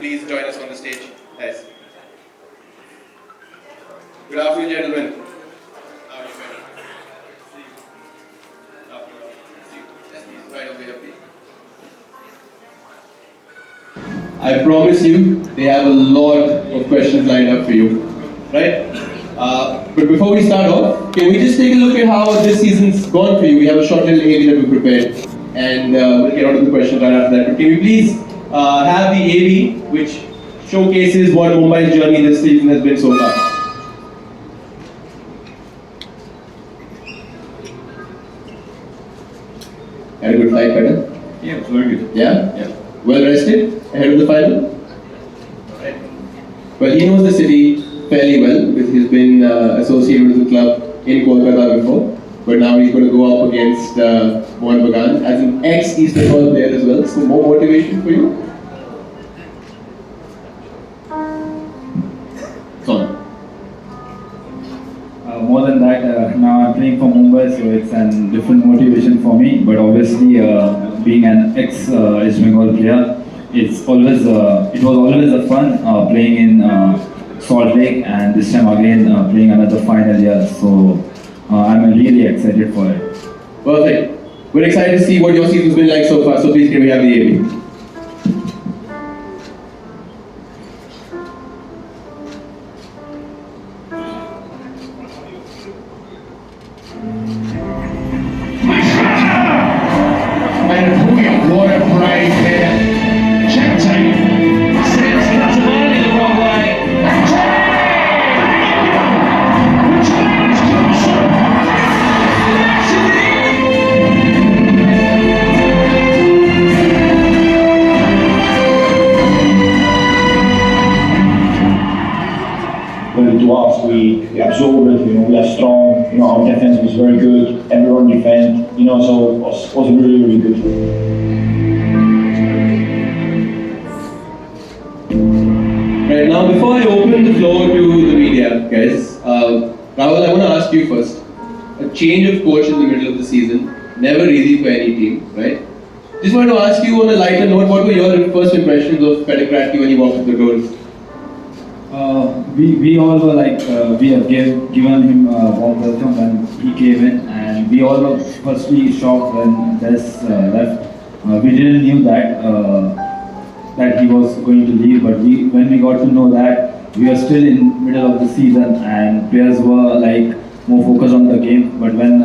Please join us on the stage, guys. Good afternoon, gentlemen. How are you doing? Right over here, please. I promise you, they have a lot of questions lined up for you, right? But before we start off, can we just take a look at how this season's gone for you? We have a short little AV that we prepared, and we'll get on to the questions right after that. But can we please have the AV, which showcases what Mumbai's journey this season has been so far. Had a good flight, better? Yeah, it was very good. Yeah? Yeah. Well rested ahead of the final? Alright. Well, he knows the city fairly well because he's been associated with the club in Kolkata before. But now he's going to go up against Mohun Bagan as an ex-East Bengal player as well. So more motivation for you? More than that, now I'm playing for Mumbai, so it's a different motivation for me. But obviously, being an ex-East Bengal player, it was always a fun playing in Salt Lake, and this time again playing another final year. So I'm really excited for it. Perfect. We're excited to see what your season's been like so far. So please, can we have the AV? What a break here. Check tape. Sends Catalani the wrong way. Which lands Johnson. That's it. Well, to us, we absorbed it, we are strong, our defense was very good, everyone defend, so it was really, really good. Right, now before I open the floor to the media, guys, Rahul, I want to ask you first. A change of coach in the middle of the season, never easy for any team, right? Just want to ask you on a lighter note, what were your first impressions of Pedicratti when you walked through the doors? We all were like, we have given him a warm welcome when he came in, and we all were firstly shocked when Des left. We didn't knew that he was going to leave, but when we got to know that, we were still in middle of the season and players were like more focused on the game. But when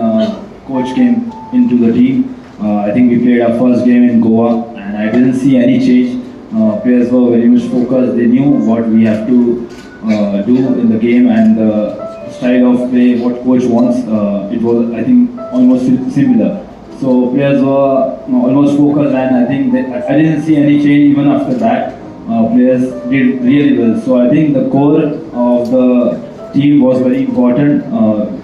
coach came into the team, I think we played our first game in Goa, and I didn't see any change. Players were very much focused. They knew what we have to do in the game, and the style of play, what coach wants, it was, I think, almost similar. So players were almost focused, and I think that I didn't see any change even after that. Players did really well. So I think the core of the team was very important,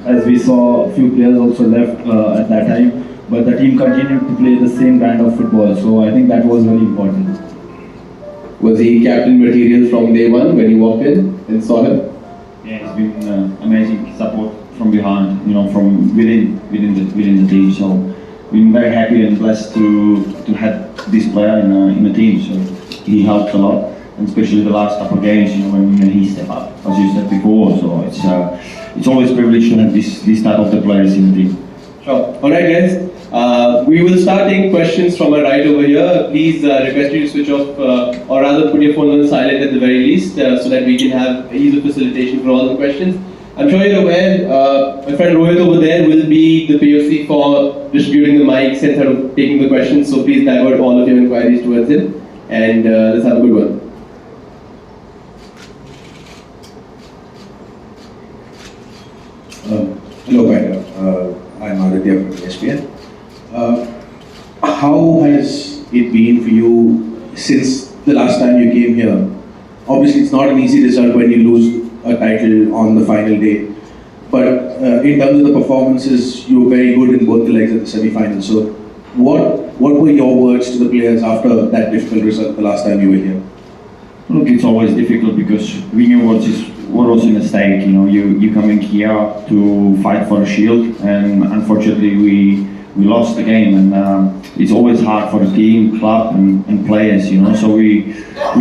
as we saw a few players also left at that time. But the team continued to play the same kind of football. So I think that was very important. Was he captain material from day one when you walked in and saw him? Yeah, it's been amazing support from behind, from within the team. So been very happy and blessed to have this player in the team. So he helped a lot, and especially the last couple of games, when he stepped up, as you said before. So it's always a privilege to have this type of the players in the team. Sure. All right, guys. We will start taking questions from our right over here. Please request you to switch off, or rather put your phone on silent at the very least, so that we can have ease of facilitation for all the questions. I'm sure you're aware, my friend Rohit over there will be the POC for distributing the mics and sort of taking the questions, so please divert all of your inquiries towards him, and let's have a good one. Hello, Paida. I'm Aditya from ESPN. How has it been for you since the last time you came here? Obviously, it's not an easy result when you lose a title on the final day. But in terms of the performances, you were very good in both the legs of the semi-final. So, what were your words to the players after that difficult result the last time you were here? Look, it's always difficult because we knew what was in the stake. You coming here to fight for a shield, and unfortunately we we lost the game, and it's always hard for the team, club, and players, you know. So we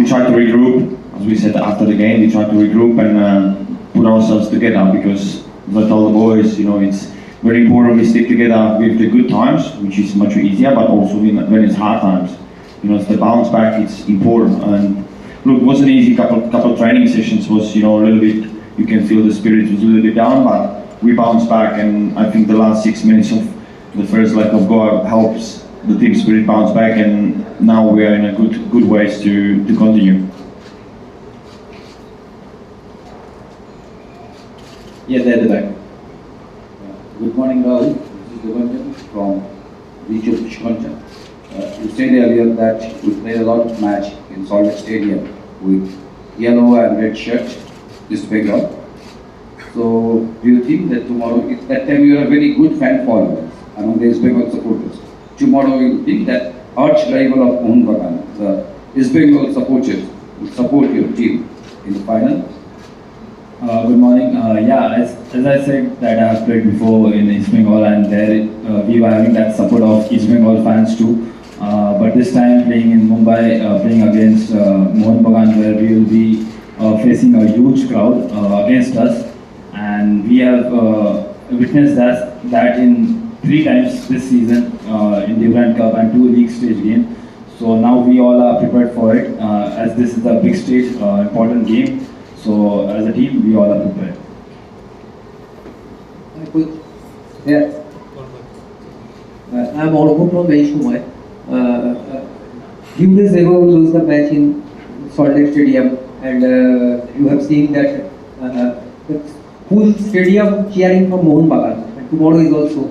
try to regroup, as we said after the game. We try to regroup and put ourselves together, because as I told the boys, you know, it's very important we stick together with the good times, which is much easier, but also when it's hard times. You know, the bounce back is important. And look, it wasn't easy. Couple training sessions was, you know, a little bit. You can feel the spirit was a little bit down, but we bounced back, and I think the last 6 minutes of the first leg of goal helps the team spirit bounce back, and now we are in a good ways to continue. Yeah, there at the back. Good morning, Rahul. This is Devanjan from Region Shkoncha. You said earlier that you played a lot of match in Salt Lake Stadium with yellow and red shirt, East Bengal. So, do you think that tomorrow, at that time you are a very good fan follower among the East Bengal supporters. Tomorrow you think that arch rival of Mohun Bagan, the East Bengal supporters, will support your team in the final? Good morning. As I said that I have played before in East Bengal, and there we were having that support of East Bengal fans too. But this time playing in Mumbai, playing against Mohun Bagan, where we will be facing a huge crowd against us, and we have witnessed that in 3 times this season in the Grand Cup and 2 league stage games. So now we all are prepared for it, as this is a big stage, important game. So as a team, we all are prepared. Yeah. I'm Mohun from Mumbai. Few days ago, we lost the match in Salt Lake Stadium, and you have seen that the full stadium cheering for Mohun Bagan. And tomorrow is also.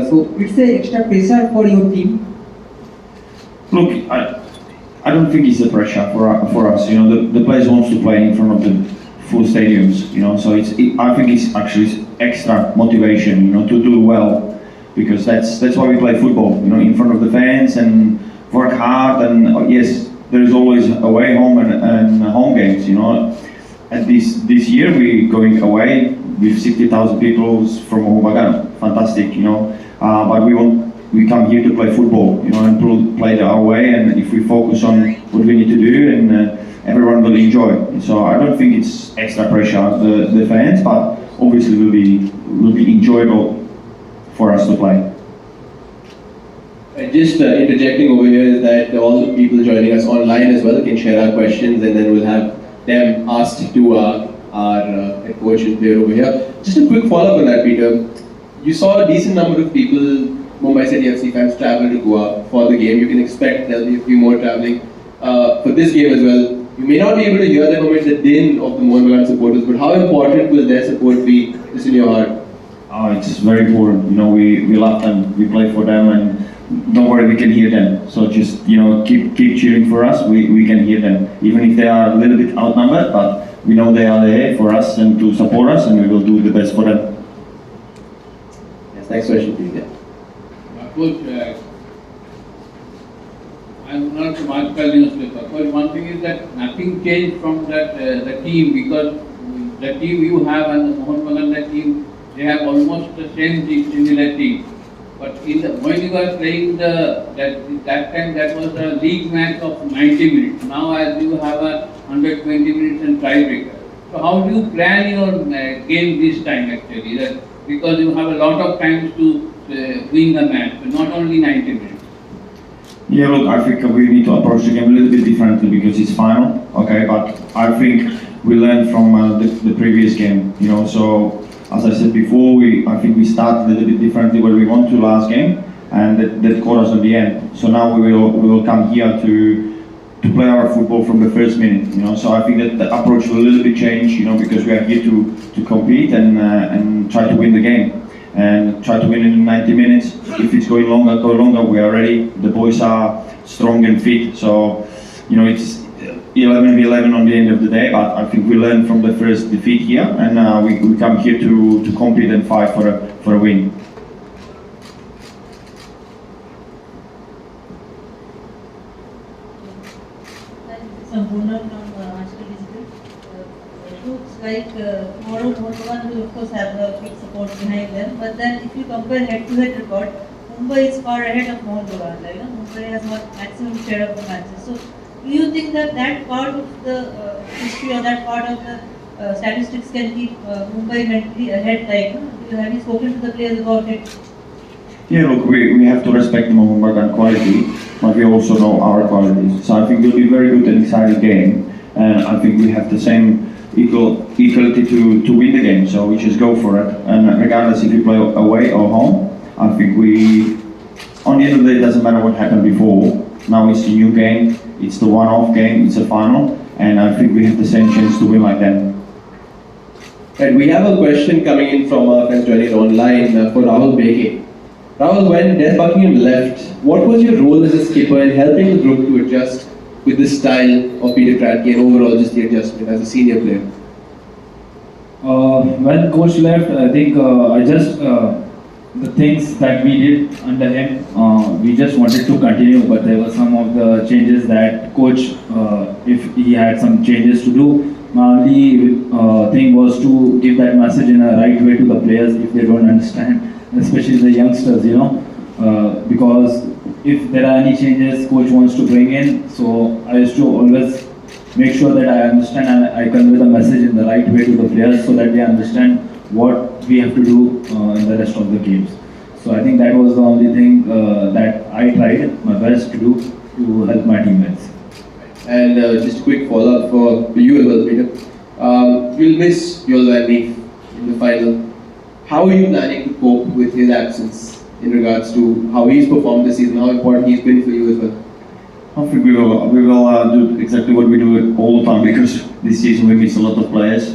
So it's a extra pressure for your team. Look, I don't think it's a pressure for us. You know, the players want to play in front of the full stadiums. You know, so I think it's actually extra motivation. You know, to do well, because that's why we play football. You know, in front of the fans and work hard. And yes, there is always away, home, and home games. You know, and this year we going away with 60,000 people from Mohun Bagan. Fantastic. You know, but we come here to play football, you know, and play our way. And if we focus on what we need to do, and everyone will enjoy. So I don't think it's extra pressure the fans, but obviously will be enjoyable for us to play. Just interjecting over here is that all the people joining us online as well can share our questions, and then we'll have them asked to our head coach and player over here. Just a quick follow-up on that, Peter. You saw a decent number of people, Mumbai City FC fans, travel to Goa for the game. You can expect there'll be a few more traveling for this game as well. You may not be able to hear them amidst the din of the Mohun Bagan supporters, but how important will their support be just in your heart? Oh, it's very important. You know, we love them, we play for them, and don't worry, we can hear them. So just, you know, keep cheering for us. We can hear them, even if they are a little bit outnumbered, but we know they are there for us and to support us, and we will do the best for them. Yes, next question, please. Yeah. Coach, I'm not a multiple newspaper. But one thing is that nothing changed from that the team, because the team you have and the Mohun Bagan team, they have almost the same similar team. But when you were playing that time, that was a league match of 90 minutes. Now as you have a 120 minutes and tiebreaker. So how do you plan your game this time actually? Because you have a lot of times to win the match, but not only 90 minutes. Yeah, look, I think we need to approach the game a little bit differently because it's final, okay? But I think we learned from the previous game, you know. So as I said before, I think we started a little bit differently what we want to last game, and that caught us at the end. So now we will come here to play our football from the first minute, you know. So I think that the approach will a little bit change, you know, because we are here to compete and try to win the game. And try to win in 90 minutes. If it's going longer, go longer. We are ready. The boys are strong and fit. So, you know, it's 11v11 on the end of the day. But I think we learned from the first defeat here, and we come here to compete and fight for a win. Sampurna from Ashka Digital. It looks like tomorrow Mohun Bagan will of course have a big support behind them, but then if you compare head-to-head record, Mumbai is far ahead of Mohun Bagan. Like, Mumbai has got maximum share of the matches. So, do you think that that part of the history or that part of the statistics can keep Mumbai mentally ahead? Like, have you spoken to the players about it? Yeah, look, we have to respect the Mohun Bagan quality, but we also know our qualities. So I think it'll be a very good and exciting game, and I think we have the same equality to win the game. So we just go for it, and regardless if we play away or home, I think on the end of the day, it doesn't matter what happened before. Now it's a new game, it's the one-off game, it's a final, and I think we have the same chance to win like that. And we have a question coming in from our friends joining online for Rahul Beke. Rahul, when Des Buckingham left, what was your role as a skipper in helping the group to adjust with the style of Peter Kratke and overall just the adjustment as a senior player? When coach left, I think the things that we did under him, we just wanted to continue, but there were some of the changes that coach, if he had some changes to do, my only thing was to give that message in a right way to the players if they don't understand, especially the youngsters, because if there are any changes coach wants to bring in, so I used to always make sure that I understand and I convey the message in the right way to the players so that they understand what we have to do in the rest of the games. So I think that was the only thing that I tried my best to do to help my teammates. And just a quick follow-up for you as well, Peter. We'll miss Yolvani in the final. How are you planning to cope with his absence in regards to how he's performed this season, how important he's been for you as well? I think we will do exactly what we do all the time, because this season we miss a lot of players,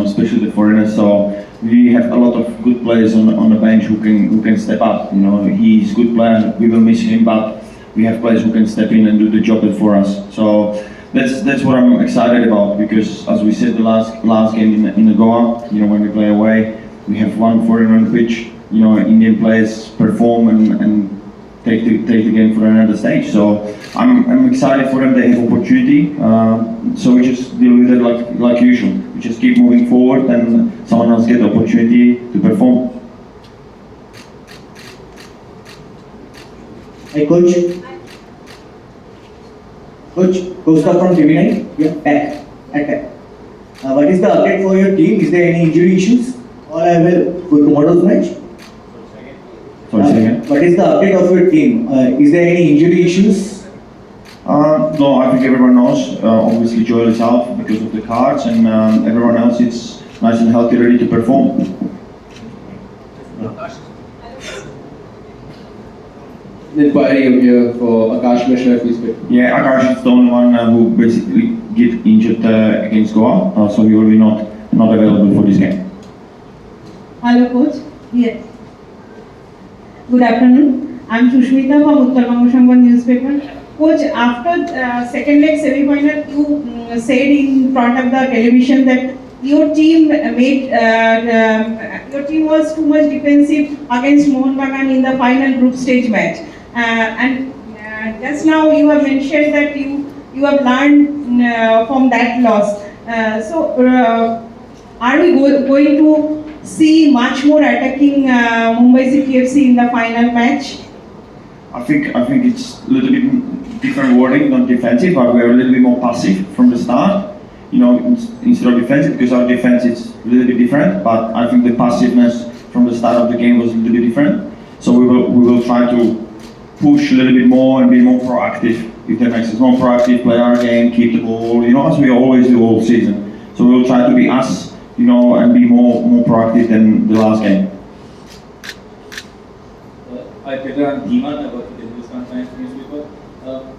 especially the foreigners. So we have a lot of good players on the bench who can step up. He's a good player. We will miss him, but we have players who can step in and do the job for us. So that's what I'm excited about, because as we said the last game in Goa, when we play away, we have one foreigner on the pitch. Indian players perform and take the game for another stage. So I'm excited for them. They have opportunity. So we just deal with it like usual. We just keep moving forward, and someone else get the opportunity to perform. Hi, Coach. Coach, Costa from TV9. Yeah, back. Attack. What is the update for your team? Is there any injury issues? All I will for tomorrow's match. Sorry, say again. What is the update of your team? Is there any injury issues? No, I think everyone knows. Obviously, Joel is out because of the cards, and everyone else is nice and healthy, ready to perform. Inquiry over here for Akash Mishra, if he's fit. Yeah, Akash is the only one who basically get injured against Goa, so he will be not available for this game. Hello, Coach. Yes. Good afternoon. I'm Sushmita from Uttar Banga Samvad newspaper. Coach, after second leg semi-final, you said in front of the television that your team your team was too much defensive against Mohun Bagan in the final group stage match. And just now you have mentioned that you have learned from that loss. Are we going to see much more attacking Mumbai City FC in the final match? I think it's a little bit different wording, not defensive, but we are a little bit more passive from the start. Instead of defensive, because our defense is a little bit different. But I think the passiveness from the start of the game was a little bit different. So we will try to push a little bit more and be more proactive. If that makes sense, more proactive, play our game, keep the ball. As we always do all season. So we will try to be us. And be more proactive than the last game. Hi, Peter. I'm Dhiman. I work for the Hindustan Times newspaper.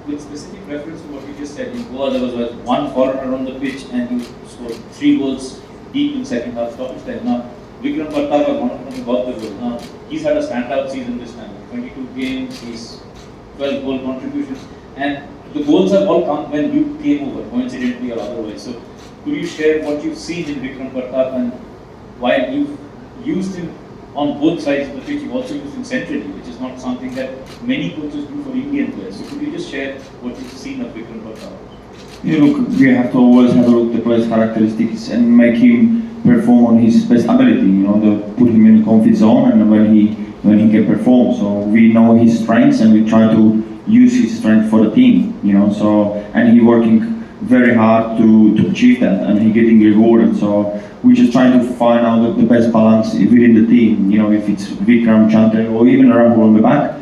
With specific reference to what you just said, in Goa there was one foreigner on the pitch and you scored 3 goals deep in second half stoppage time. Now, Vikram Pratap, I want to talk about the goal. Now, he's had a standout season this time. 22 games, he's 12 goal contributions, and the goals have all come when you came over, coincidentally or otherwise. So, could you share what you've seen in Vikram Pratap, and while you've used him on both sides of the pitch, you've also used him centrally, which is not something that many coaches do for Indian players. So could you just share what you've seen of Vikram Pratap? Yeah, look, we have to always have a look at the player's characteristics and make him perform on his best ability. To put him in the comfort zone, and when he can perform. So we know his strengths, and we try to use his strength for the team. So and he working very hard to achieve that, and he getting rewarded. So we're just trying to find out the best balance within the team. If it's Vikram, Chante, or even Rahul on the back.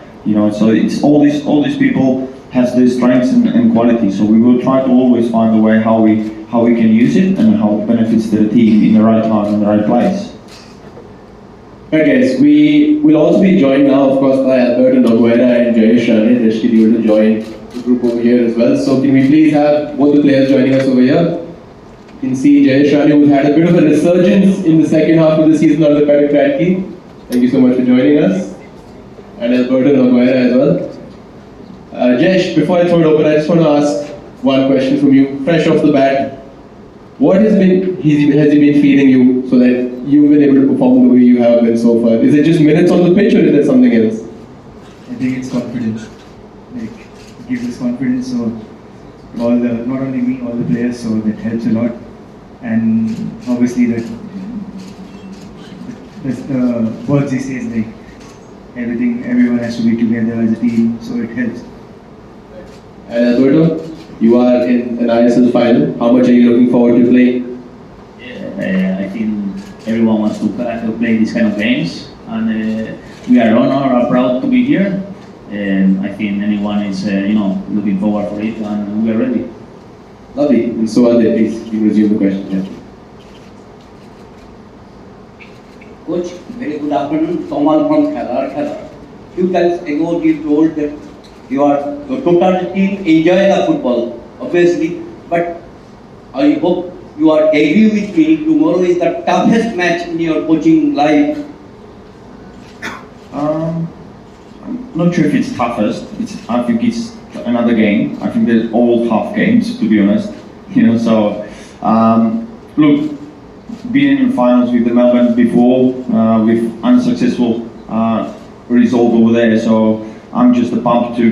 So it's all these people has their strengths and qualities. So we will try to always find a way how we can use it and how it benefits the team in the right time in the right place. Right, guys, we will also be joined now, of course, by Alberto Noguera and Jayesh Rane. They're scheduled to join the group over here as well. So can we please have both the players joining us over here? You can see Jayesh Rane, who's had a bit of a resurgence in the second half of the season under Patrick Radke. Thank you so much for joining us. And Alberto Noguera as well. Jayesh, before I throw it open, I just want to ask one question from you, fresh off the bat. What has he been feeding you so that you've been able to perform the way you have been so far? Is it just minutes on the pitch, or is there something else? I think it's confidence. It gives us confidence, so not only me, all the players, so that helps a lot. And obviously the words he says, like everyone has to be together as a team, so it helps. And Alberto, you are in an ISL final. How much are you looking forward to playing? Yeah, I think everyone wants to play these kind of games, and we are honored or proud to be here. I think anyone is, looking forward for it, and we are ready. Lovely. And so are they. Please, you can resume the question. Yeah. Coach, very good afternoon. Somal from Khalar. Few times ago you told that the total team enjoy the football, obviously, but I hope you are agree with me. Tomorrow is the toughest match in your coaching life. I'm not sure if it's toughest. I think it's another game. I think they're all tough games, to be honest. So look, being in the finals with the Melbourne before, with unsuccessful result over there. So I'm just pumped to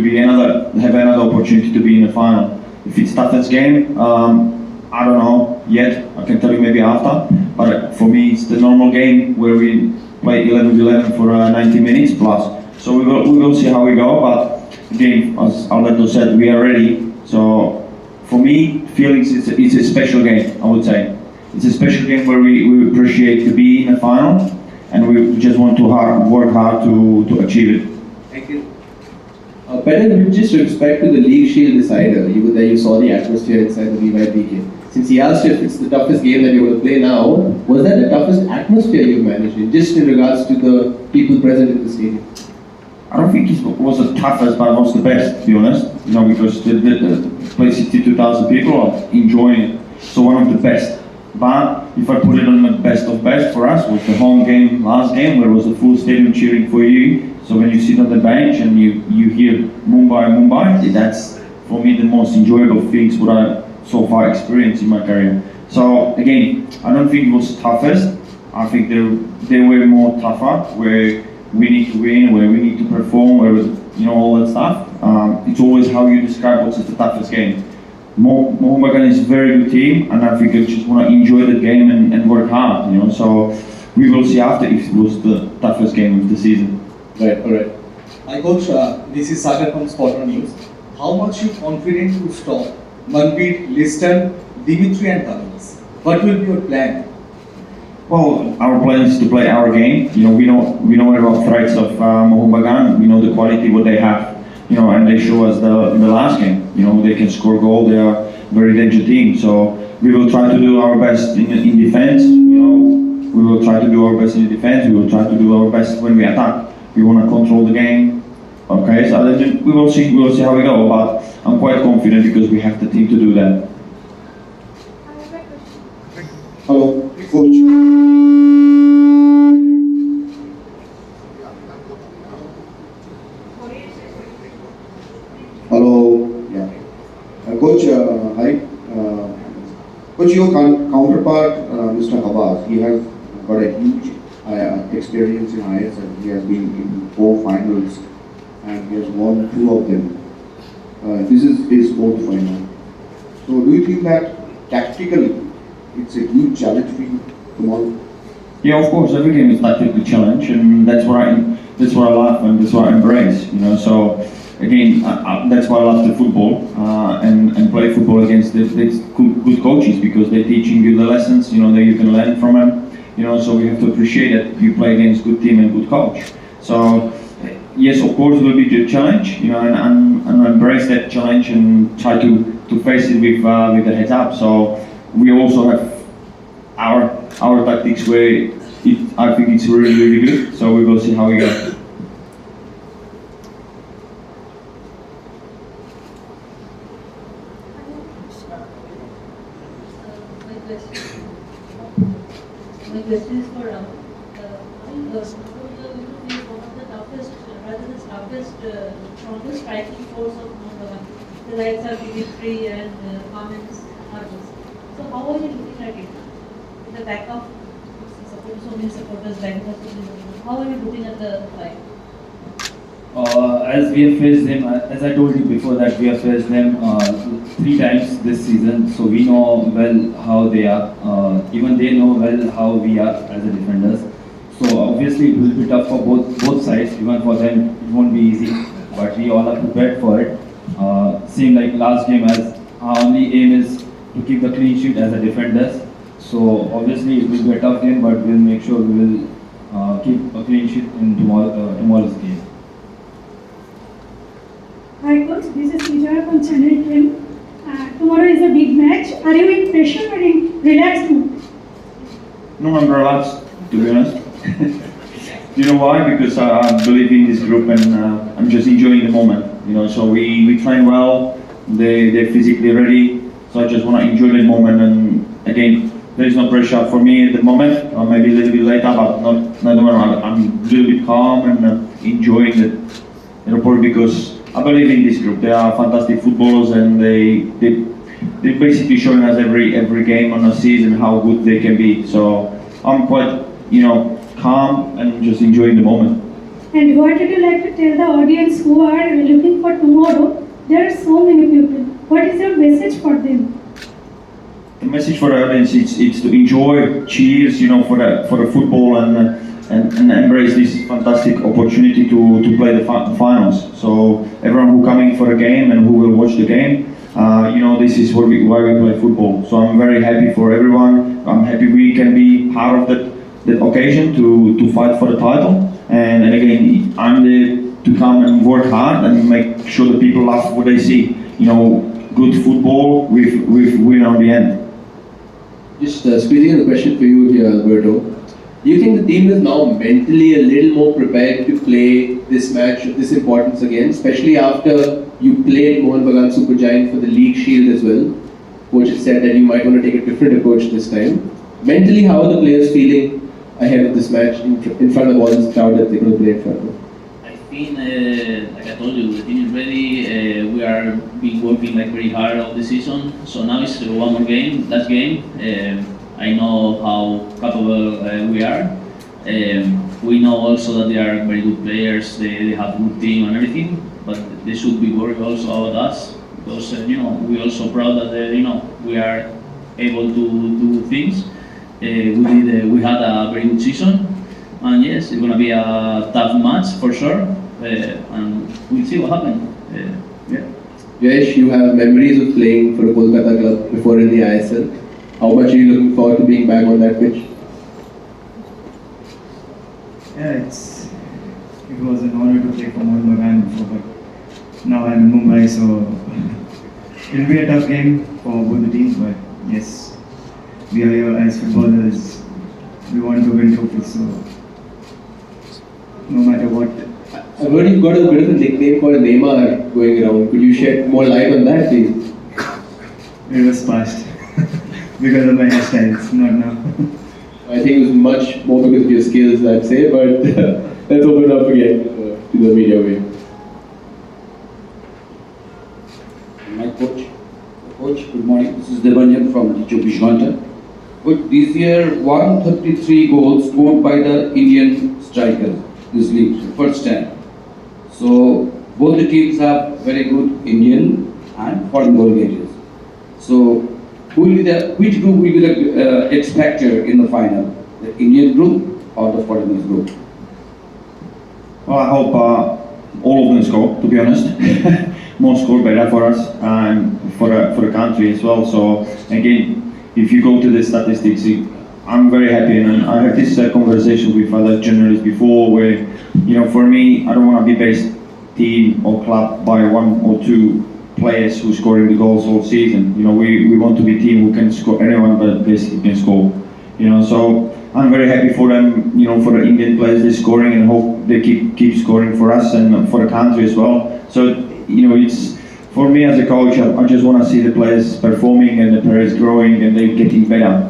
have another opportunity to be in the final. If it's toughest game, I don't know yet. I can tell you maybe after. But for me, it's the normal game where we play 11-11 for 90 minutes plus. So we will see how we go. But again, as Alberto said, we are ready. So for me, feelings it's a special game. I would say it's a special game where we appreciate to be in the final, and we just want to work hard to achieve it. Thank you. Better with just respect to the League Shield decider, you were there, you saw the atmosphere inside the VYPK. Since he asked if it's the toughest game that you're going to play now, was that the toughest atmosphere you've managed in, just in regards to the people present in the stadium? I don't think it was the toughest, but it was the best, to be honest. Because the place 62,000 people are enjoying it. So one of the best. But if I put it on the best of best for us, was the home game, last game, where it was a full stadium cheering for you. So when you sit on the bench and you hear Mumbai, that's for me the most enjoyable things what I so far experienced in my career. So again, I don't think it was toughest. I think they were more tougher, where we need to win, where we need to perform, where all that stuff. It's always how you describe what's the toughest game. Mohun Bagan is a very good team, and I think I just want to enjoy the game and work hard. So we will see after if it was the toughest game of the season. Right, alright. Hi coach, this is Sagar from Spotter News. How much you confident to stop Manpreet, Liston, Dimitri and Thanos? What will be your plan? Well, our plan is to play our game. We know about threats of Mohun Bagan. We know the quality what they have. And they show us the last game. They can score goal. They are a very dangerous team. So we will try to do our best in defense. We will try to do our best in defense. We will try to do our best when we attack. We want to control the game. Okay, so then we will see how we go. But I'm quite confident because we have the team to do that. Hello, coach. Hello, yeah. Coach, hi. Coach, your counterpart, Mr. Habas, he has got a huge experience in ISL. He has been in 4 finals and he has won 2 of them. This is his 4th final. So do you think that tactically it's a huge challenge for you? tomorrow? Yeah, of course, every game is tactically challenge, and that's what I love and that's what I embrace. You know, so again, that's why I love the football and play football against the good coaches, because they're teaching you the lessons. You know, that you can learn from them. You know, so we have to appreciate that you play against good team and good coach. So yes, of course, it will be a challenge. You know, and embrace that challenge and try to face it with the heads up. So we also have our tactics where I think it's really good. So we will see how we go. My question is for Rahul. One of the toughest, rather the strongest striking force of Mohun Bagan. The likes of Dimitri and Cummins, others. So how are you looking at it? With the back of so many supporters backing up, how are you looking at the fight? As we have faced them, as I told you before, that we have faced them 3 times this season, so we know well how they are. Even they know well how we are as a defenders. So obviously it will be tough for both sides. Even for them, it won't be easy. But we all are prepared for it. Same like last game, as our only aim is to keep the clean sheet as a defenders. So obviously it will be a tough game, but we'll make sure we will keep a clean sheet in tomorrow's game. Hi coach, this is Vijaya from Channel 12. Tomorrow is a big match. Are you in pressure or in relaxed mood? No, I'm relaxed, to be honest. You know why? Because I believe in this group and I'm just enjoying the moment. You know, so we train well, they're physically ready, so I just want to enjoy the moment. And again, there is no pressure for me at the moment. Maybe a little bit later, but not when I'm a little bit calm and enjoying the report, because I believe in this group. They are fantastic footballers, and they're basically showing us every game on a season how good they can be. So I'm quite, calm and just enjoying the moment. And what would you like to tell the audience who are looking for tomorrow? There are so many people. What is your message for them? The message for the audience is to enjoy, cheers, for the football and embrace this fantastic opportunity to play the finals. So everyone who coming for the game and who will watch the game, this is why we play football. So I'm very happy for everyone. I'm happy we can be part of that occasion to fight for the title. And again, I'm there to come and work hard and make sure that people love what they see. Good football with win on the end. Just squeezing in a question for you here, Alberto. Do you think the team is now mentally a little more prepared to play this match of this importance again, especially after you played Mohun Bagan Supergiant for the League Shield as well? Coach has said that you might want to take a different approach this time. Mentally, how are the players feeling ahead of this match in front of all this crowd that they're going to play in front of? I think, like I told you, the team is ready. We are been working very hard all the season. So now it's one more game, last game. I know how capable we are. We know also that they are very good players. They have a good team and everything. But they should be worried also about us, because we are also proud that we are able to do things. We had a very good season, and yes, it's gonna be a tough match for sure. And we'll see what happens. Yeah. Yash, you have memories of playing for a Kolkata club before in the ISL. How much are you looking forward to being back on that pitch? Yeah, it was an honor to play for Mohun Bagan before, but now I'm in Mumbai, so it'll be a tough game for both the teams. But yes, we are here as footballers. We want to win trophies, so no matter what. I've heard you've got a bit of a nickname called Neymar going around. Could you shed more light on that, please? It was past because of my hairstyles, not now. I think it was much more because of your skills, I'd say, but let's open it up again to the media wave. My coach, good morning. This is Devanjan from Vishwanta. But this year, 133 goals scored by the Indian strikers this league, first time. So both the teams have very good Indian and foreign goal gauges. So which group will be the X factor in the final? The Indian group or the foreigners group? Well, I hope all of them score, to be honest. More score better for us and for the country as well. So again, if you go to the statistics, I'm very happy, and I had this conversation with other journalists before where, for me, I don't want to be based team or club by one or two players who scoring the goals all season. We want to be a team who can score, anyone but basically can score. So I'm very happy for them, for the Indian players they're scoring, and hope they keep scoring for us and for the country as well. So it's for me as a coach, I just want to see the players performing and the players growing and they're getting better.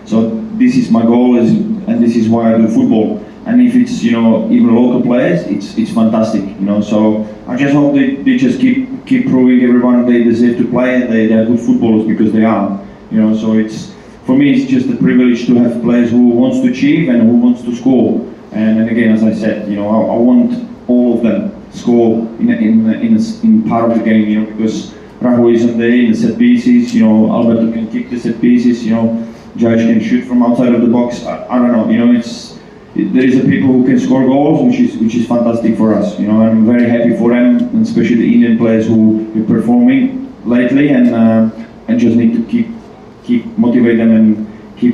So this is my goal, and this is why I do football. And if it's even local players, it's fantastic. So I just hope they just keep proving everyone they deserve to play, and they are good footballers because they are. So it's for me it's just a privilege to have players who wants to achieve and who wants to score. And again, as I said, I want all of them score in part of the game. Because Rahul is on there in the set pieces. Alberto can kick the set pieces. Judge can shoot from outside of the box. I don't know. There is a people who can score goals, which is fantastic for us. I'm very happy for them, and especially the Indian players who are performing lately, and I just need to keep motivate them and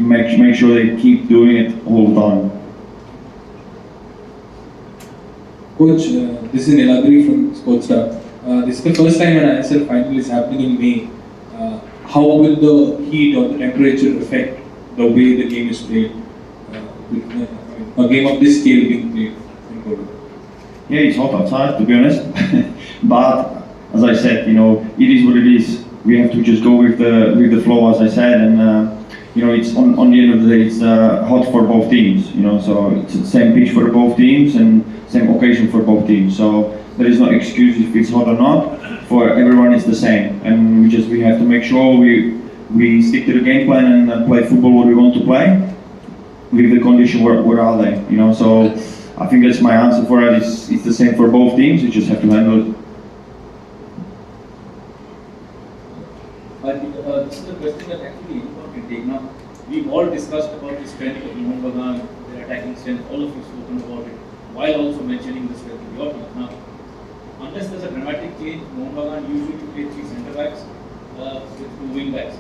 make sure they keep doing it all the time. Coach, this is Nilagiri from Sportstar. This is the first time an ISL final is happening in May. How will the heat or the temperature affect the way the game is played? A game of this scale being played in Korea? Yeah, it's hot outside, to be honest. But as I said, it is what it is. We have to just go with the flow, as I said, and it's on the end of the day, it's hot for both teams. So it's the same pitch for both teams and same occasion for both teams. So there is no excuse if it's hot or not. For everyone, it's the same, and we have to make sure we stick to the game plan and play football what we want to play with the condition what are they. So I think that's my answer for it. It's the same for both teams. We just have to handle it. This is a question that actually anyone can take. Now, we've all discussed about the strength of Mohun Bagan, their attacking strength, all of you spoken about it, while also mentioning the strength of your team. Now, unless there's a dramatic change, Mohun Bagan usually play 3 centre backs with 2 wing backs.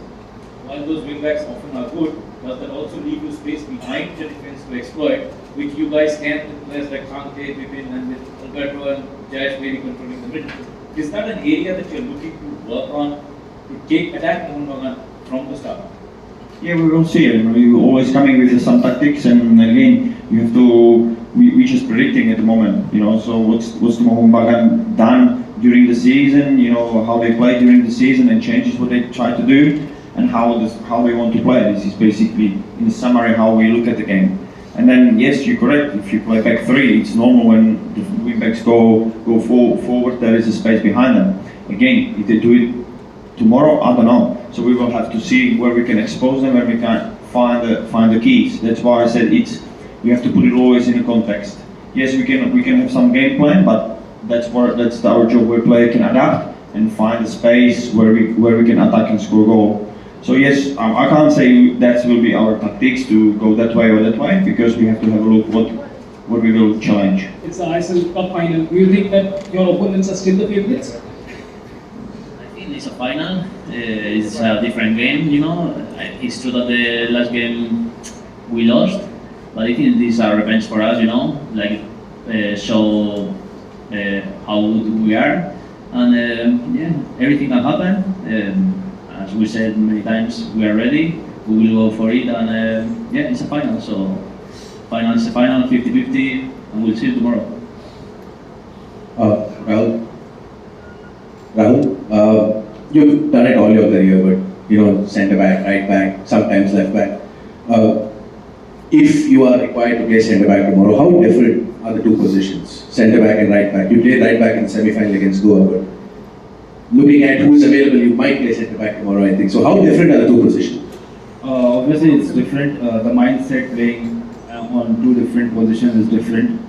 While those wing backs often are good, does that also leave you space behind the defense to exploit, which you guys can with players like Kante, Vipin, and with Alberto and Jayesh maybe controlling the middle? Is that an area that you're looking to work on to attack Mohun Bagan from the start? Yeah, we will see. We're always coming with some tactics, and again, you have to. We're just predicting at the moment. So what's the Mohun Bagan done during the season? How they play during the season and changes what they try to do, and how they want to play. This is basically, in summary, how we look at the game. And then, yes, you're correct. If you play back 3, it's normal when the wing backs go forward. There is a space behind them. Again, if they do it tomorrow, I don't know. So we will have to see where we can expose them, where we can find the keys. That's why I said we have to put it always in a context. Yes, we can have some game plan, but that's our job. Where player can adapt and find a space where we can attack and score goal. So yes, I can't say that will be our tactics to go that way or that way, because we have to have a look what we will challenge. It's the ISL Cup final. Do you think that your opponents are still the favorites? It's a final. It's a different game, It's true that the last game we lost, but I think this is a revenge for us, show how good we are, and everything can happen. As we said many times, we are ready. We will go for it, and it's a final. So, final is a final, 50-50, and we'll see you tomorrow. Rahul, you've done it all your career, but centre back, right back, sometimes left back. If you are required to play centre back tomorrow, how different are the 2 positions, centre back and right back? You played right back in the semi-final against Goa, but looking at who's available, you might play centre back tomorrow, I think. So how different are the 2 positions? Obviously, it's different. The mindset playing on 2 different positions is different.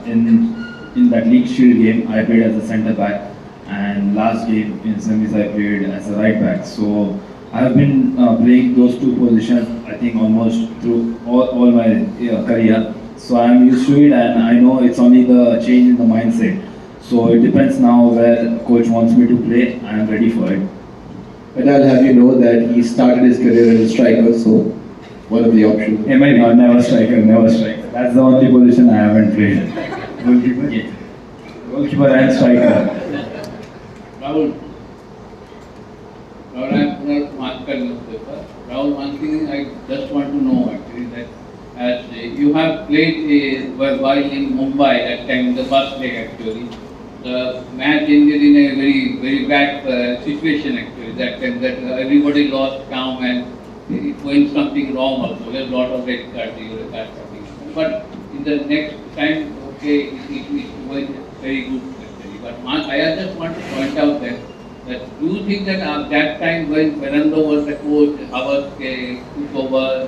In that League Shield game, I played as a centre back, and last game in semis I played as a right back. So I have been playing those two positions, I think, almost through all my career. So I am used to it, and I know it's only the change in the mindset. So it depends now where coach wants me to play. I am ready for it. But I'll have you know that he started his career as a striker, so one of the options. Yeah, maybe not, never striker, never striker. That's the only position I haven't played. Goalkeeper? Yeah. Goalkeeper and striker. Rahul, I am Mohun newspaper. Rahul, one thing I just want to know actually that as you have played while in Mumbai that time, the first leg actually, the match ended in a very bad situation actually. That time that everybody lost calm and it went something wrong also. There's a lot of red cards, but in the next time, okay, it went very good actually. But I just want to point out that do you think that at that time when Fernando was the coach, Havas took over,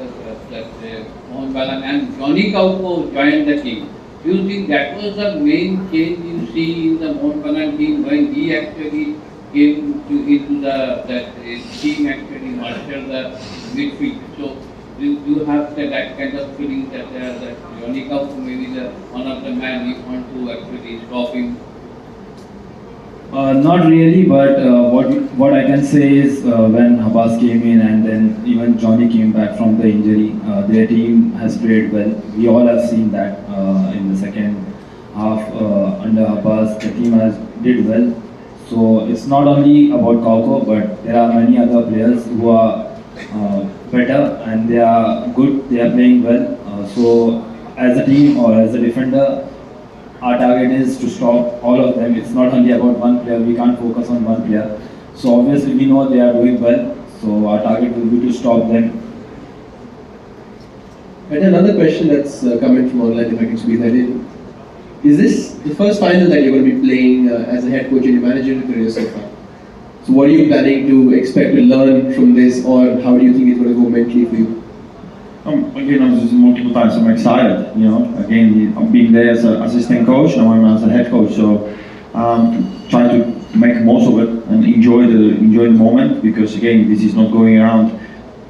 Mohun Bagan and Johnny Kauko joined the team, do you think that was the main change you see in the Mohun Bagan team when he actually came into the team actually master the midfield? So do you have that kind of feeling that Johnny Kauko maybe one of the men we want to actually stop him? Not really, but what I can say is when Habas came in and then even Johnny came back from the injury, their team has played well. We all have seen that in the second half under Habas, the team has did well. So it's not only about Kauko, but there are many other players who are better and they are good. They are playing well. So as a team or as a defender, our target is to stop all of them. It's not only about one player. We can't focus on one player. So obviously we know they are doing well. So our target will be to stop them. And another question that's coming from online, if I can squeeze that in. Is this the first final that you're going to be playing as a head coach in your managerial career so far? So what are you planning to expect to learn from this, or how do you think it's going to go mentally for you? Again, as multiple times, I'm excited. Again, I'm being there as an assistant coach, now I'm as a head coach. So try to make most of it and enjoy the moment, because again, this is not going around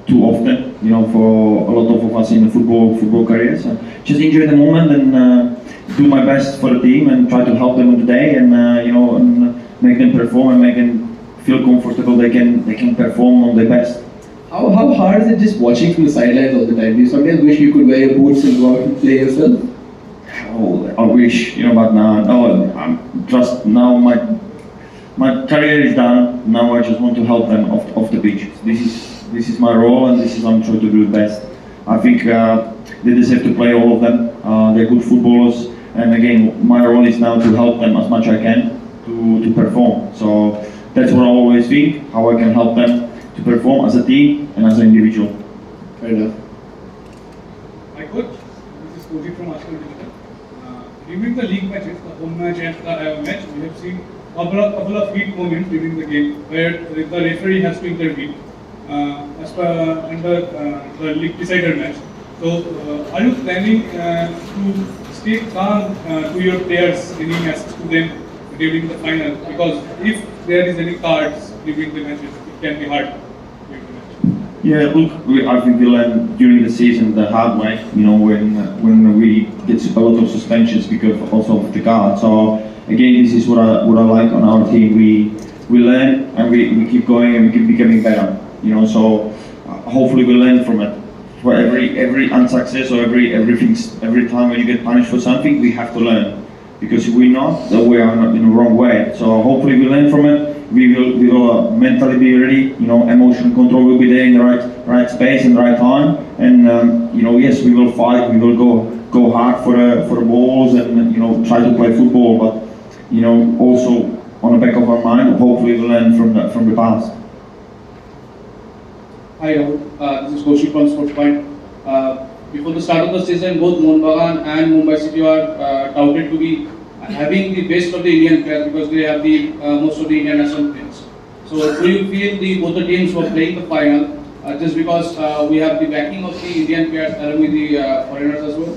too often. For a lot of us in the football careers, so just enjoy the moment and do my best for the team and try to help them on the day and and make them perform and make them feel comfortable. They can perform on their best. How hard is it just watching from the sidelines all the time? Do you sometimes wish you could wear your boots and go out and play yourself? Oh, I wish, but no, I'm just now my career is done. Now I just want to help them off the pitch. This is my role, and this is what I'm trying to do the best. I think they deserve to play, all of them. They're good footballers, and again, my role is now to help them as much as I can to perform. So that's what I always think, how I can help them to perform as a team and as an individual. Fair enough. Hi coach, this is Koji from Ashton Digital. During the league matches, the home match and the match, we have seen a couple of heat moments during the game where the referee has to intervene as per under the league decider match. So are you planning to stay calm to your players, meaning as to them during the final? Because if there is any cards during the matches, it can be hard. Yeah, look, I think we learned during the season the hard way. When we get a lot of suspensions because also of the card. So again, this is what I like on our team. We learn and we keep going and we keep becoming better. So hopefully we learn from it. For every unsuccess or every time when you get punished for something, we have to learn, because if we're not, then we are not in the wrong way. So hopefully we learn from it. We will mentally be ready. Emotion control will be there in the right space and the right time. And yes, we will fight. We will go hard for the balls and try to play football. But also on the back of our mind, hopefully we learn from the past. Hi Rahul, this is Kaushik from Sports Point. Before the start of the season, both Mohun Bagan and Mumbai City are touted to be having the best of the Indian players because they have the most of the Indian national players. So do you feel both the teams were playing the final just because we have the backing of the Indian players along with the foreigners as well?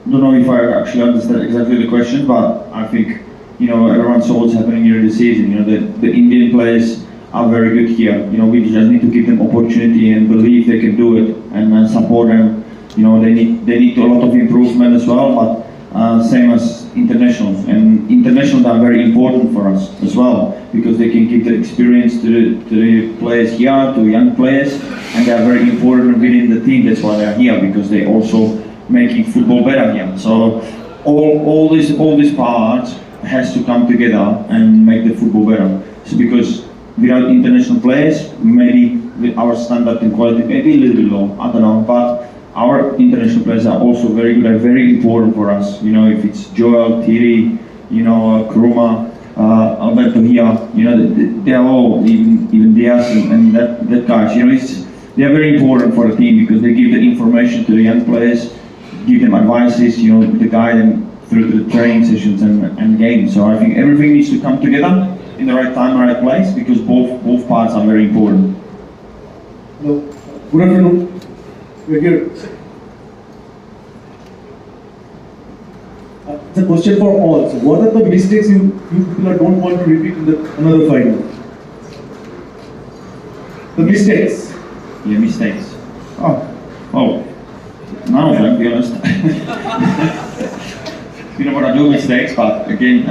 Don't know if I actually understand exactly the question, but I think everyone saw what's happening here this season. The Indian players are very good here. We just need to give them opportunity and believe they can do it and support them. They need a lot of improvement as well, but same as internationals. And internationals are very important for us as well because they can give the experience to the players here, to young players, and they are very important within the team. That's why they are here, because they also making football better here. So all these parts has to come together and make the football better. So because without international players, maybe with our standard and quality maybe a little bit low, I don't know, but our international players are also very good and very important for us. If it's Joel, Thierry, Kruma, Alberto here, they are all, even Diaz and that guys, they are very important for the team because they give the information to the young players, give them advices, to guide them through the training sessions and games. So I think everything needs to come together in the right time, right place, because both parts are very important. Hello. Good afternoon. We're here. It's a question for all. So what are the mistakes you people don't want to repeat in another final? The mistakes. Yeah, mistakes. Oh. None of them, to be honest. What I do mistakes, but again,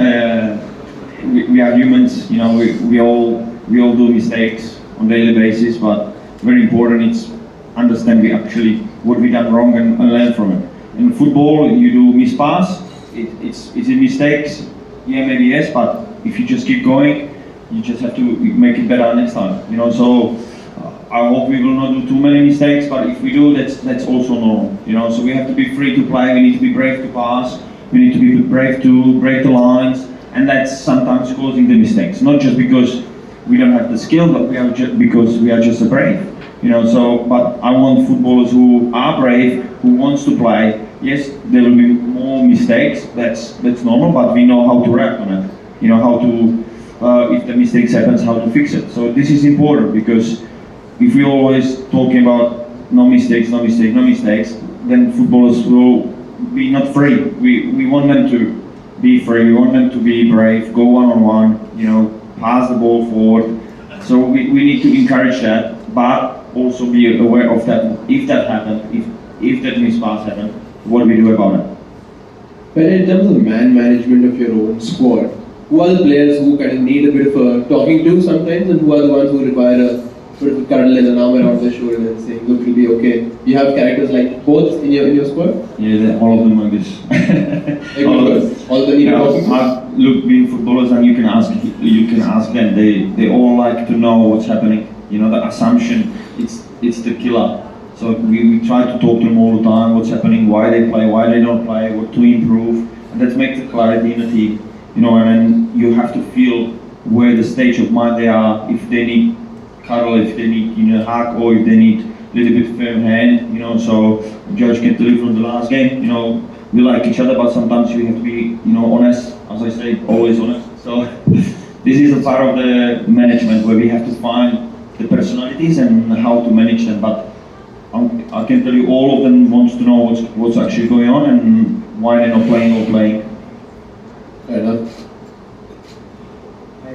we are humans. We all do mistakes on daily basis, but very important it's understand what we done wrong and learn from it. In football, you do miss pass. It's a mistakes. Yeah, maybe yes, but if you just keep going, you just have to make it better next time. So. I hope we will not do too many mistakes, but if we do, that's also normal. So we have to be free to play. We need to be brave to pass. We need to be brave to break the lines, and that's sometimes causing the mistakes. Not just because we don't have the skill, but because we are just brave. But I want footballers who are brave, who wants to play. Yes, there will be more mistakes. That's normal, but we know how to react on it. How to, if the mistakes happens, how to fix it. So this is important because. If we always talking about no mistakes, then footballers will be not free. We want them to be free. We want them to be brave, go one-on-one, pass the ball forward. So we need to encourage that, but also be aware of that. If that happens, if that mispass happens, what do we do about it? But in terms of man management of your own squad, who are the players who kind of need a bit of a talking to sometimes, and who are the ones who require a sort of a cuddle and an arm around their shoulder and saying, look, it'll be okay. You have characters like both in your squad? Yeah, all of them are good. all of them need talking. Look, being footballers, and you can ask them. They all like to know what's happening. The assumption, it's the killer. So we try to talk to them all the time. What's happening? Why they play? Why they don't play? What to improve? And that makes the clarity in the team. And then you have to feel where the stage of mind they are. If they need cuddle, if they need hug, or if they need a little bit firm hand, so George can tell you from the last game, we like each other, but sometimes we have to be, honest, as I say, always honest. So this is a part of the management where we have to find the personalities and how to manage them, but I can tell you all of them wants to know what's actually going on and why they're not playing or playing. Fair enough. Hi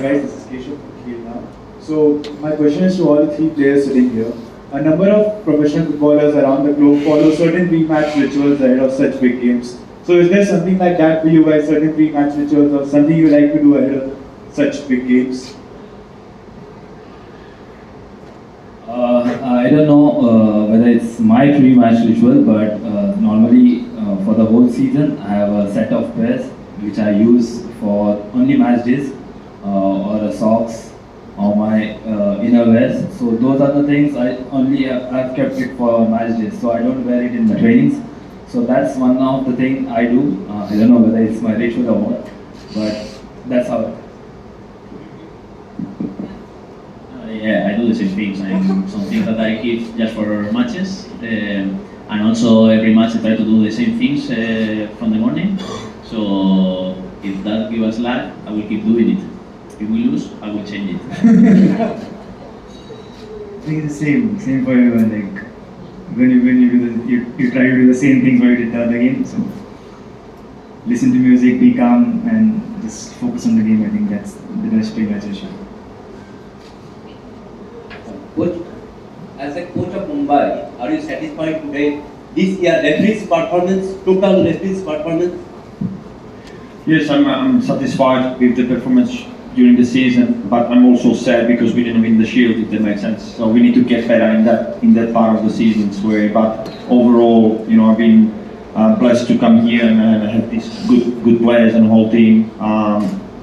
guys, this is Keshav from Kiel now. So my question is to all the three players sitting here. A number of professional footballers around the globe follow certain pre-match rituals ahead of such big games. So is there something like that for you guys, certain pre-match rituals or something you like to do ahead of such big games? I don't know whether it's my pre-match ritual, but normally for the whole season I have a set of pairs which I use for only match days or socks or my inner wears. So those are the things I've kept it for match days. So I don't wear it in the trainings. So that's one of the thing I do. I don't know whether it's my ritual or what, but that's how. Yeah, I do the same things. Some things that I keep just for matches, and also every match I try to do the same things from the morning. So if that gives us luck, I will keep doing it. If we lose, I will change it. I think it's the same for everyone. Like when you do you try to do the same things what you did the other game. So listen to music, be calm, and just focus on the game. I think that's the best realization. Coach, as a coach of Mumbai, are you satisfied today? This year, referee's performance, total referee's performance? Yes, I'm satisfied with the performance during the season, but I'm also sad because we didn't win the Shield, if that makes sense. So we need to get better in that part of the season's way. But overall, I've been blessed to come here and have these good players and whole team,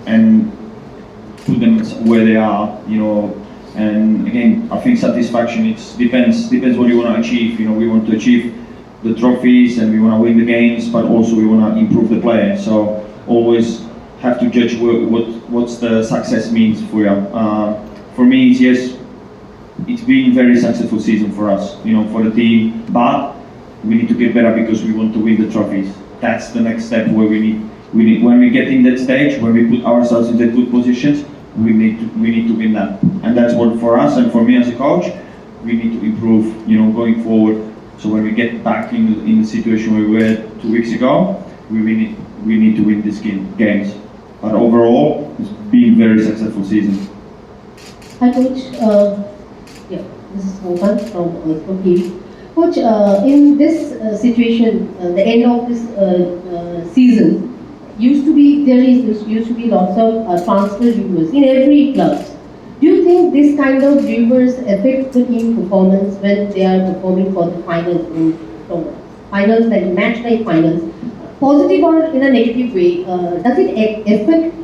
and put them where they are. And again, I think satisfaction depends what you want to achieve. We want to achieve the trophies and we want to win the games, but also we want to improve the player. So always have to judge what's the success means for you. For me, it's been a very successful season for us, for the team. But we need to get better because we want to win the trophies. That's the next step where we need when we get in that stage, when we put ourselves in the good positions, we need to win that. And that's what for us and for me as a coach, we need to improve, going forward. So when we get back in the situation where we were 2 weeks ago, we need to win these games. But overall, it's been a very successful season. Hi Coach, this is Mohun from TV. Coach, in this situation, the end of this season, used to be lots of transfer rumors in every club. Do you think this kind of rumors affect the team performance when they are performing for the finals, finals like match night finals? Positive or in a negative way, does it affect?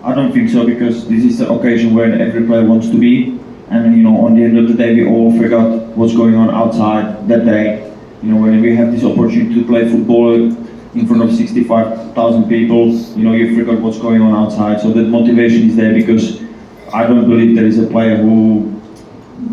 I don't think so, because this is the occasion where every player wants to be, and on the end of the day we all forgot what's going on outside that day. When we have this opportunity to play football in front of 65,000 people, you forgot what's going on outside. So that motivation is there, because I don't believe there is a player who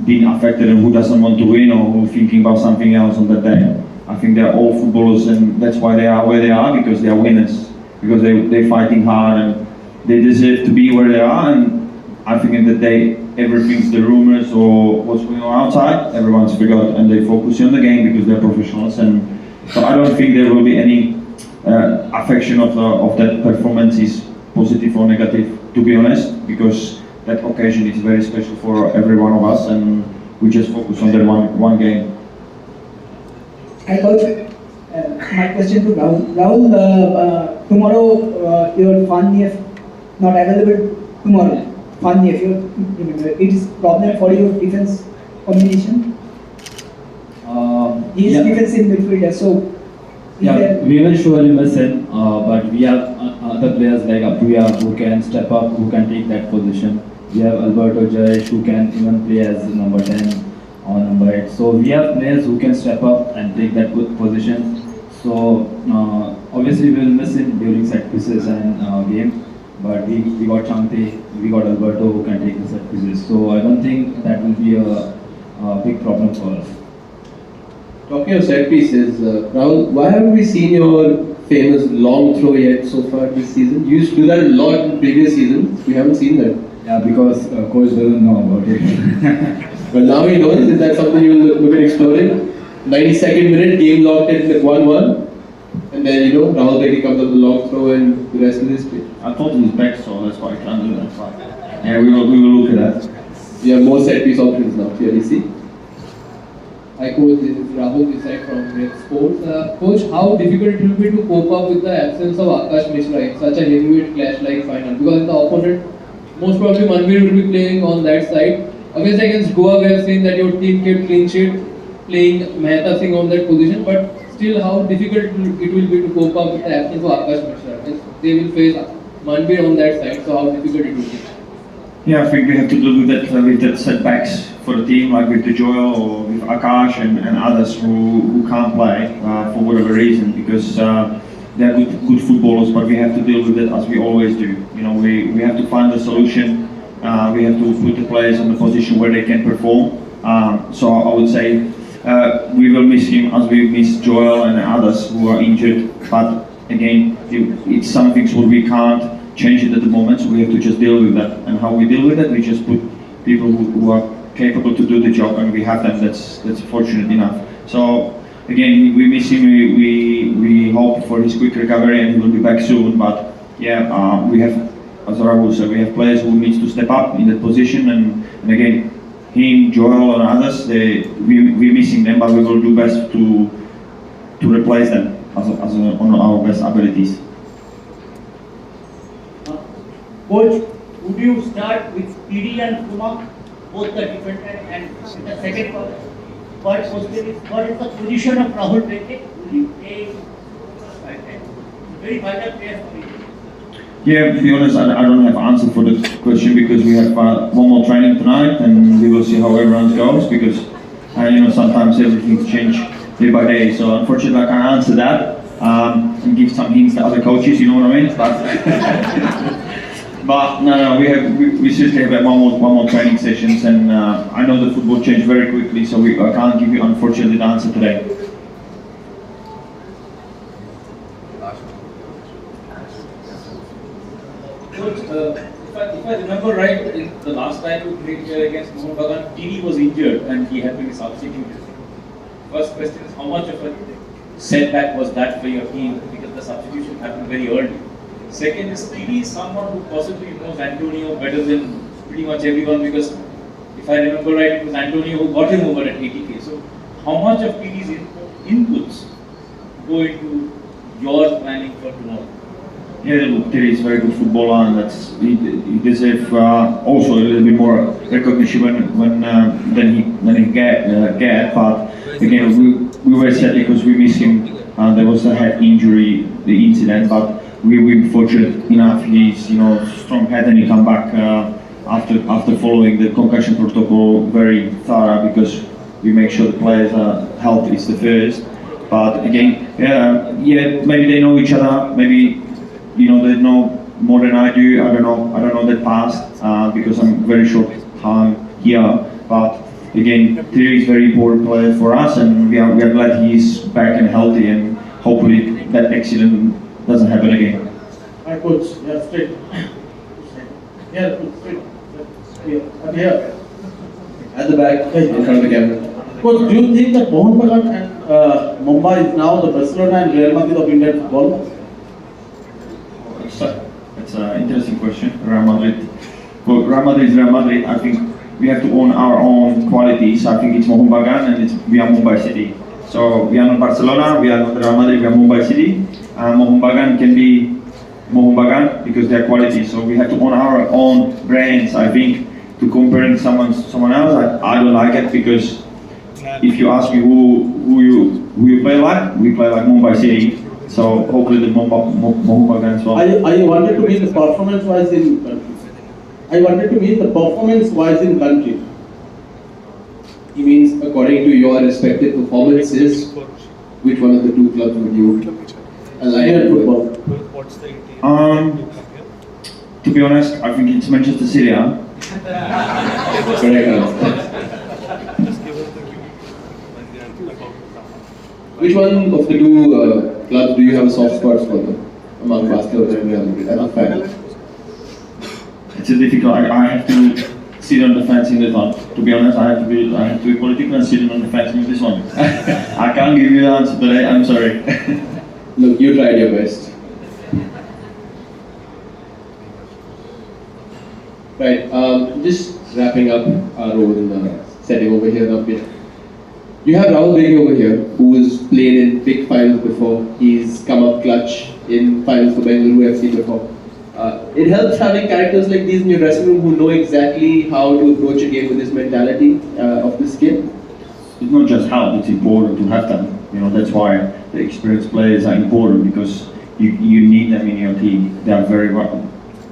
been affected and who doesn't want to win or who thinking about something else on that day. I think they're all footballers, and that's why they are where they are, because they are winners, because they're fighting hard and they deserve to be where they are. And I think in the day, everything's the rumors or what's going on outside, everyone's forgot and they focus on the game because they're professionals. And so I don't think there will be any affection of that performance is positive or negative, to be honest, because that occasion is very special for every one of us, and we just focus on that one game. Hi Coach, my question to Rahul. Rahul, tomorrow your fun if not available tomorrow. Fun if it is problem for your defense combination. He is defensive midfielder, so we will surely miss him, but we have other players like Apuya who can step up, who can take that position. We have Alberto Jayesh who can even play as number 10 or number 8. So we have players who can step up and take that good position. So obviously we will miss him during set pieces and game, but we got Chante, we got Alberto who can take the set pieces. So I don't think that will be a big problem for us. Talking of set pieces, Rahul, why haven't we seen your famous long throw yet so far this season? You used to do that a lot in previous seasons. We haven't seen that. Yeah, because coach doesn't know about it. Well, now he knows. Is that something you will look at exploring? 92nd minute, game locked at 1-1. And then, Rahul Bedi comes up with the long throw and the rest of history. I thought he was back, so that's why I can't do that. Yeah, we will look at that. You have more set piece options now, clearly see. Hi Coach, this is Rahul this side from Red Sports. Coach, how difficult it will be to cope up with the absence of Akash Mishra in such a heavyweight clash like final? Because the opponent, most probably Manbir will be playing on that side. Obviously against Goa, we have seen that your team kept clean sheet, playing Mehta Singh on that position, but still how difficult it will be to cope up with the absence of Akash Mishra. They will face Manbir on that side, so how difficult it will be? Yeah, I think we have to deal with that setbacks for the team, like with the Joel or with Akash and others who can't play for whatever reason, because they're good footballers, but we have to deal with it as we always do. We have to find a solution. We have to put the players in the position where they can perform. So I would say we will miss him as we miss Joel and others who are injured. But again, it's some things what we can't change it at the moment, so we have to just deal with that. And how we deal with it, we just put people who are capable to do the job, and we have them. That's fortunate enough. So again, we miss him. We hope for his quick recovery, and he will be back soon. But we have, as Rahul said, we have players who needs to step up in that position, and again, him, Joel, and others, we're missing them, but we will do best to replace them on our best abilities. Coach, would you start with PD and Kumar, both the defender, and the second question is, what is the position of Rahul Beke? Will he play? Very vital player for you. Yeah, to be honest, I don't have answer for the question because we have one more training tonight, and we will see how everyone goes because sometimes everything change day by day. So unfortunately, I can't answer that and give some hints to other coaches. You know what I mean? But no, we seriously have one more training sessions, and I know the football changed very quickly, so I can't give you unfortunately the answer today. Coach, if I remember right, in the last time you played here against Mohun Bagan, TD was injured and he had to be substituted. First question is, how much of a setback was that for your team because the substitution happened very early? Second is, TD is someone who possibly knows Antonio better than pretty much everyone because if I remember right, it was Antonio who got him over at 80k. So how much of TD's inputs go into your planning for tomorrow? Yeah, look, Terry is a very good footballer, and he deserves also a little bit more recognition when he get. But again, we were sad because we missed him. There was a head injury, the incident, but we were fortunate enough. He's strong head, and he come back after following the concussion protocol very thorough because we make sure the players' health is the first. But again, maybe they know each other, maybe. They know more than I do. I don't know that past because I'm very short time here. But again, Thierry is a very important player for us, and we are glad he's back and healthy, and hopefully that accident doesn't happen again. Hi, coach. Yeah, straight. Yeah, straight. Here. At the back, in front of the camera. Coach, do you think that Mohun Bagan and Mumbai is now the Barcelona and Real Madrid of Indian football? It's an interesting question. Real Madrid. Well, Real Madrid is Real Madrid. I think we have to own our own qualities. I think it's Mohun Bagan and we are Mumbai City. So we are not Barcelona, we are not Real Madrid, we are Mumbai City. Mohun Bagan can be Mohun Bagan because they are quality. So we have to own our own brands. I think to comparing someone else, I don't like it because if you ask me who you play like, we play like Mumbai City. So hopefully the Mohun Bagan as well. I wanted to mean the performance-wise in country. He means according to your respective performances, which one of the two clubs would you align with? To be honest, I think it's Manchester City. Which one of the two clubs do you have a soft spot for among Barcelona and Real Madrid as a fan? It's a difficult. I have to sit on the fence in this one. To be honest, I have to be political and sit on the fence in this one. I can't give you the answer today. I'm sorry. Look, you tried your best. Right. Just wrapping up our role in the setting over here a bit. You have Rahul Beke over here, who has played in big finals before. He's come up clutch in finals for Bengaluru FC before. It helps having characters like these in your dressing room who know exactly how to approach a game with this mentality of this game. It's not just how, it's important to have them. That's why the experienced players are important because you need them in your team. They are very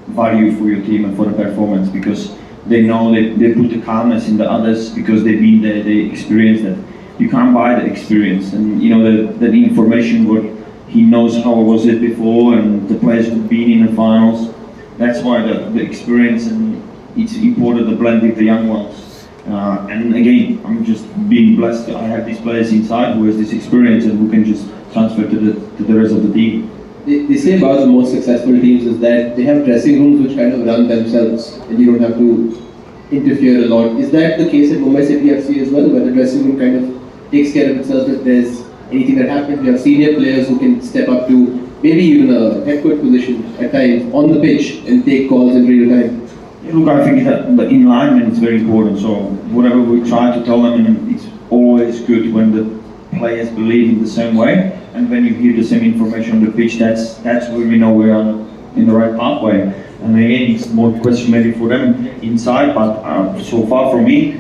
value for your team and for the performance because they know they put the calmness in the others because they've been there, they experienced that. You can't buy the experience, and the information what he knows how was it before, and the players who've been in the finals. That's why the experience, and it's important to blend with the young ones. And again, I'm just being blessed that I have these players inside who has this experience and who can just transfer to the rest of the team. They say about the most successful teams is that they have dressing rooms which kind of run themselves, and you don't have to interfere a lot. Is that the case at Mumbai City FC as well, where the dressing room kind of takes care of itself if there's anything that happens? You have senior players who can step up to maybe even a head coach position at times on the pitch and take calls in real time? Look, I think that the alignment is very important. So whatever we try to tell them, and it's always good when the players believe in the same way, and when you hear the same information on the pitch, that's where we know we're in the right pathway. And again, it's more question maybe for them inside, but so far for me,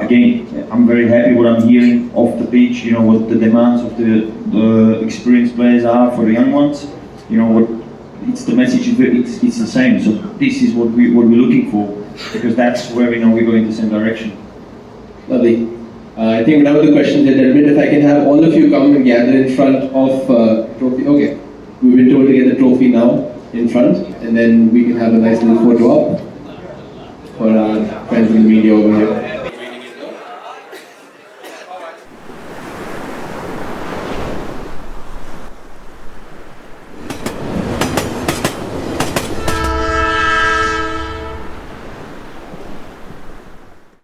again, I'm very happy what I'm hearing off the pitch. You know what the demands of the experienced players are for the young ones. You know what. It's the message. It's the same. So this is what we're looking for, because that's where we know we're going the same direction. Lovely. I think now the questions are gentlemen. If I can have all of you come and gather in front of trophy. Okay, we've been told to get the trophy now in front, and then we can have a nice little photo op for our friends in the media over here.